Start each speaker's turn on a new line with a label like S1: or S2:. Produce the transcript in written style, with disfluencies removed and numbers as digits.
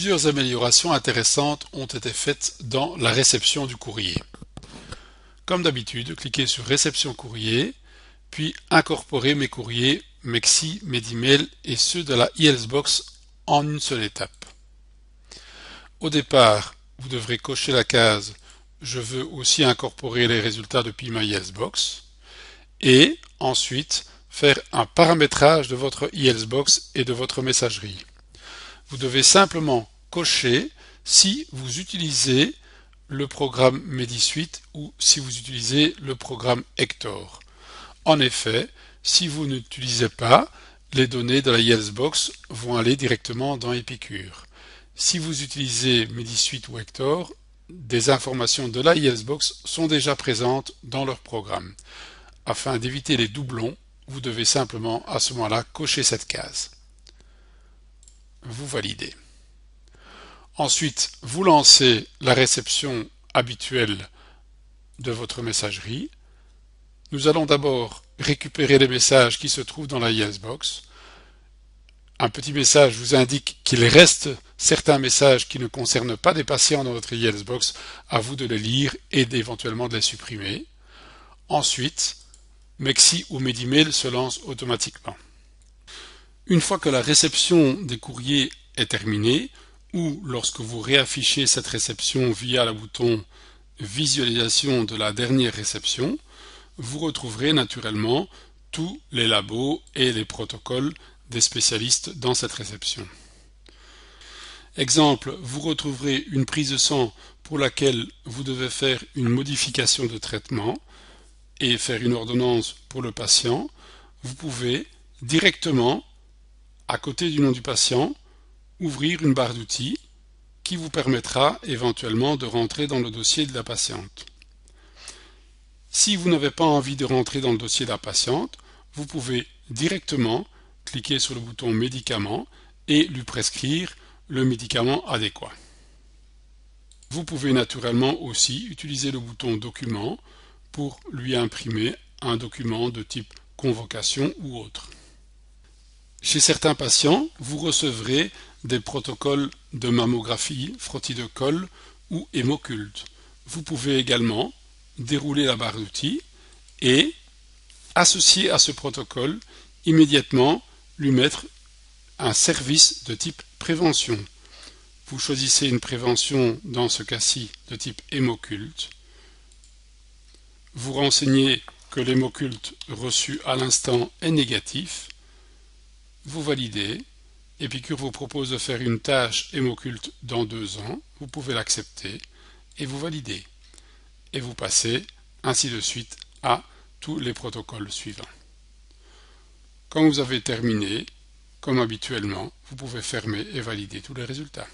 S1: Plusieurs améliorations intéressantes ont été faites dans la réception du courrier. Comme d'habitude, cliquez sur Réception courrier, puis Incorporer mes courriers Mexi, Medimel et ceux de la EalsBox en une seule étape. Au départ, vous devrez cocher la case « Je veux aussi incorporer les résultats depuis ma EalsBox » et ensuite faire un paramétrage de votre EalsBox et de votre messagerie. Vous devez simplement cocher si vous utilisez le programme MediSuite ou si vous utilisez le programme Hector. En effet, si vous n'utilisez pas, les données de la EalsBox vont aller directement dans Epicure. Si vous utilisez MediSuite ou Hector, des informations de la EalsBox sont déjà présentes dans leur programme. Afin d'éviter les doublons, vous devez simplement à ce moment-là cocher cette case. Vous validez. Ensuite, vous lancez la réception habituelle de votre messagerie. Nous allons d'abord récupérer les messages qui se trouvent dans la EalsBox. Un petit message vous indique qu'il reste certains messages qui ne concernent pas des patients dans votre EalsBox. À vous de les lire et éventuellement de les supprimer. Ensuite, Mexi ou Medimel se lance automatiquement. Une fois que la réception des courriers est terminée, ou lorsque vous réaffichez cette réception via le bouton Visualisation de la dernière réception, vous retrouverez naturellement tous les labos et les protocoles des spécialistes dans cette réception. Exemple, vous retrouverez une prise de sang pour laquelle vous devez faire une modification de traitement et faire une ordonnance pour le patient. Vous pouvez directement, à côté du nom du patient, ouvrir une barre d'outils qui vous permettra éventuellement de rentrer dans le dossier de la patiente. Si vous n'avez pas envie de rentrer dans le dossier de la patiente, vous pouvez directement cliquer sur le bouton médicaments et lui prescrire le médicament adéquat. Vous pouvez naturellement aussi utiliser le bouton document pour lui imprimer un document de type convocation ou autre. Chez certains patients, vous recevrez des protocoles de mammographie, frottis de colle ou hémoculte. Vous pouvez également dérouler la barre d'outils et associer à ce protocole immédiatement lui mettre un service de type prévention. Vous choisissez une prévention dans ce cas-ci de type hémoculte. Vous renseignez que l'hémoculte reçu à l'instant est négatif. Vous validez. Epicure vous propose de faire une tâche hémoculte dans 2 ans. Vous pouvez l'accepter et vous validez. Et vous passez ainsi de suite à tous les protocoles suivants. Quand vous avez terminé, comme habituellement, vous pouvez fermer et valider tous les résultats.